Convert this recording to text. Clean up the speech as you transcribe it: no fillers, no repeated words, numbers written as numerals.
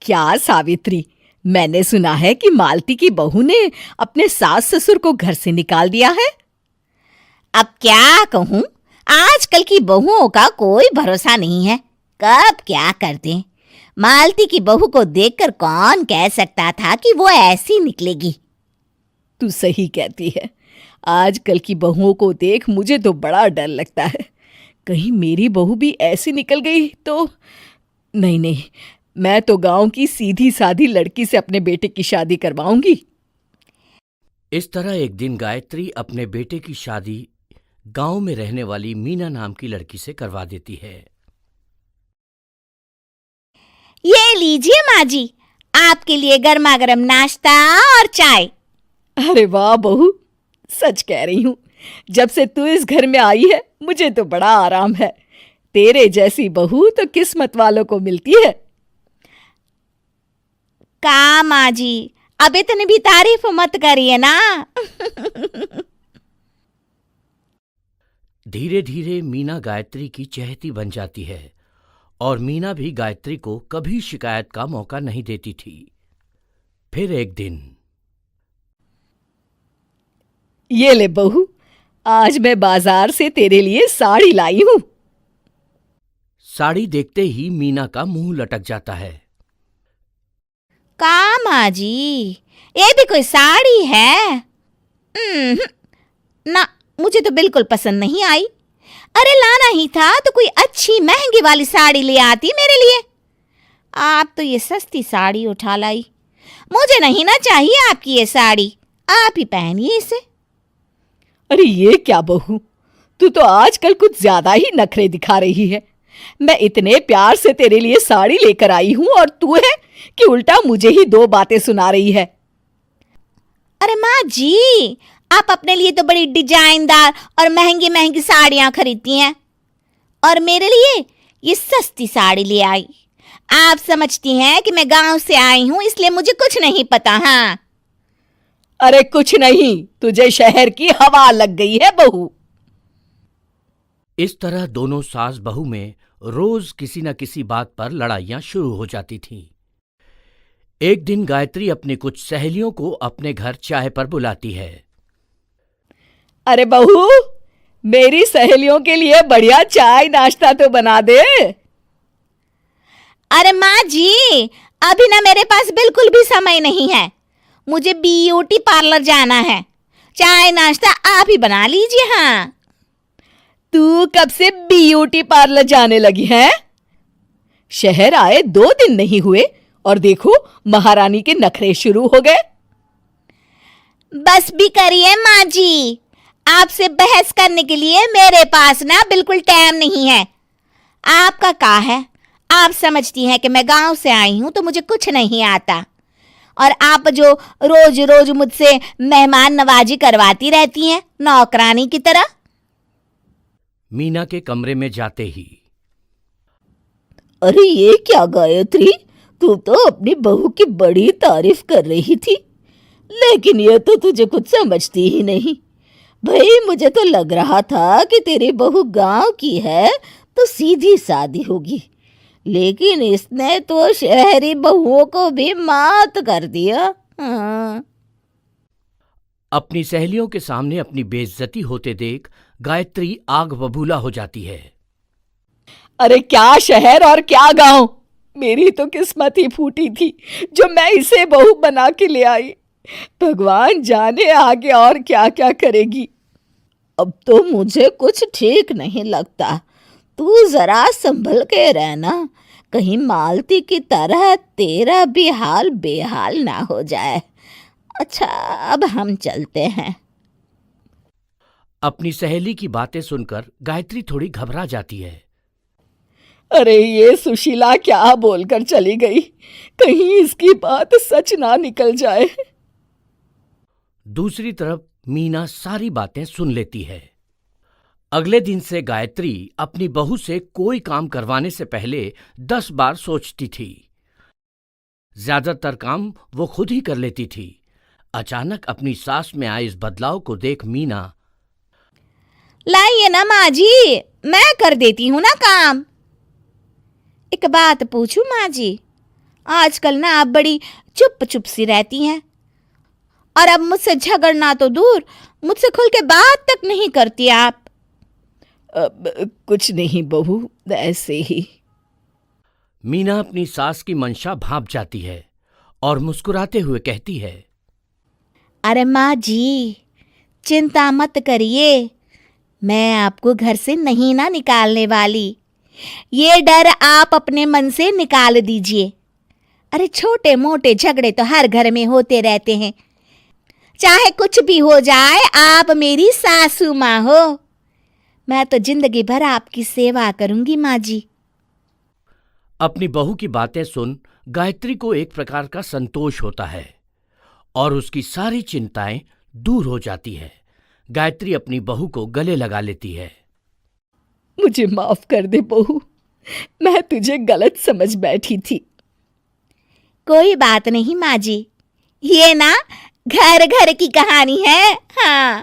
क्या सावित्री, मैंने सुना है कि मालती की बहू ने अपने सास ससुर को घर से निकाल दिया है। अब क्या कहूं, आजकल की बहुओं का कोई भरोसा नहीं है, कब क्या कर दें। मालती की बहू को देखकर कौन कह सकता था कि वो ऐसी निकलेगी। तू सही कहती है, आजकल की बहुओं को देख मुझे तो बड़ा डर लगता है। कहीं मेरी बहू भी ऐसी निकल गई तो। नहीं, मैं तो गांव की सीधी सादी लड़की से अपने बेटे की शादी करवाऊंगी। इस तरह एक दिन गायत्री अपने बेटे की शादी गांव में रहने वाली मीना नाम की लड़की से करवा देती है। ये लीजिए माँ जी, आपके लिए गर्मा गर्म नाश्ता और चाय। अरे वाह बहू, सच कह रही हूँ, जब से तू इस घर में आई है मुझे तो बड़ा आराम है। तेरे जैसी बहू तो किस्मत वालों को मिलती है। का माँ जी, अब इतनी भी तारीफ मत करिए ना। धीरे धीरे मीना गायत्री की चहेती बन जाती है और मीना भी गायत्री को कभी शिकायत का मौका नहीं देती थी। फिर एक दिन, ये ले बहू, आज मैं बाजार से तेरे लिए साड़ी लाई हूं। साड़ी देखते ही मीना का मुंह लटक जाता है। का माँ जी, ये भी कोई साड़ी है? ना, मुझे तो बिल्कुल पसंद नहीं आई। अरे लाना ही था तो कोई अच्छी महंगी वाली साड़ी ले आती मेरे लिए। आप तो ये सस्ती साड़ी उठा लाई। मुझे नहीं ना चाहिए आपकी ये साड़ी, आप ही पहनिए इसे। अरे ये क्या बहू, तू तो आजकल कुछ ज्यादा ही नखरे दिखा रही है। मैं इतने प्यार से तेरे लिए साड़ी लेकर आई हूं और तू है कि उल्टा मुझे ही दो बातें सुना रही है। अरे माँ जी, आप अपने लिए तो बड़ी डिजाइनदार और महंगी महंगी साड़ियां खरीदती हैं और मेरे लिए ये सस्ती साड़ी ले आई। आप समझती हैं कि मैं गांव से आई हूं इसलिए मुझे कुछ नहीं पता। हाँ, अरे कुछ नहीं, तुझे शहर की हवा लग गई है बहू। इस तरह दोनों सास बहू में रोज किसी न किसी बात पर लड़ाइयां शुरू हो जाती थीं। एक दिन गायत्री अपनी कुछ सहेलियों को अपने घर चाय पर बुलाती है। अरे बहू, मेरी सहेलियों के लिए बढ़िया चाय नाश्ता तो बना दे। अरे माँ जी, अभी ना मेरे पास बिल्कुल भी समय नहीं है, मुझे ब्यूटी पार्लर जाना है। चाय नाश्ता आप ही बना लीजिए। हाँ, तू कब से ब्यूटी पार्लर जाने लगी है? शहर आए 2 दिन नहीं हुए और देखो महारानी के नखरे शुरू हो गए। बस भी करिए माँ जी, आपसे बहस करने के लिए मेरे पास ना बिल्कुल टाइम नहीं है। आपका का है, आप समझती हैं कि मैं गांव से आई हूं तो मुझे कुछ नहीं आता, और आप जो रोज रोज मुझसे मेहमान नवाजी करवाती रहती हैं नौकरानी की तरह। मीना के कमरे में जाते ही, अरे ये क्या गायत्री, तू तो अपनी बहू की बड़ी तारीफ कर रही थी, लेकिन ये तो तुझे कुछ समझती ही नहीं। भाई मुझे तो लग रहा था कि तेरी बहू गांव की है तो सीधी सादी होगी, लेकिन इसने तो शहरी बहुओं को भी मात कर दिया। हाँ। अपनी सहेलियों के सामने अपनी बेइज्जती होते देख गायत्री आग बबूला हो जाती है। अरे क्या शहर और क्या गांव, मेरी तो किस्मत ही फूटी थी जो मैं इसे बहू बना के ले आई। भगवान जाने आगे और क्या क्या करेगी। अब तो मुझे कुछ ठीक नहीं लगता। तू जरा संभल के रहना, कहीं मालती की तरह तेरा भी हाल बेहाल ना हो जाए। अच्छा, अब हम चलते हैं। अपनी सहेली की बातें सुनकर गायत्री थोड़ी घबरा जाती है। अरे ये सुशीला क्या बोलकर चली गई, कहीं इसकी बात सच ना निकल जाए। दूसरी तरफ मीना सारी बातें सुन लेती है। अगले दिन से गायत्री अपनी बहू से कोई काम करवाने से पहले 10 बार सोचती थी। ज्यादातर काम वो खुद ही कर लेती थी। अचानक अपनी सास में आए इस बदलाव को देख मीना, लाइए ना माँ जी, मैं कर देती हूँ ना काम। एक बात पूछूं माँ जी, आजकल ना आप बड़ी चुप चुप सी रहती हैं, और अब मुझसे झगड़ना तो दूर, मुझसे खुल के बात तक नहीं करती आप। कुछ नहीं बहू, ऐसे ही। मीना अपनी सास की मंशा भांप जाती है और मुस्कुराते हुए कहती है, अरे माँ जी, चिंता मत करिए, मैं आपको घर से नहीं ना निकालने वाली। ये डर आप अपने मन से निकाल दीजिए। अरे छोटे मोटे झगड़े तो हर घर में होते रहते हैं, चाहे कुछ भी हो जाए, आप मेरी सासू माँ हो। मैं तो जिंदगी भर आपकी सेवा करूंगी माँ जी। अपनी बहू की बातें सुन गायत्री को एक प्रकार का संतोष होता है और उसकी सारी चिंताएं दूर हो जाती है। गायत्री अपनी बहू को गले लगा लेती है। मुझे माफ कर दे बहू, मैं तुझे गलत समझ बैठी थी। कोई बात नहीं माँ जी, ये ना घर घर की कहानी है। हाँ।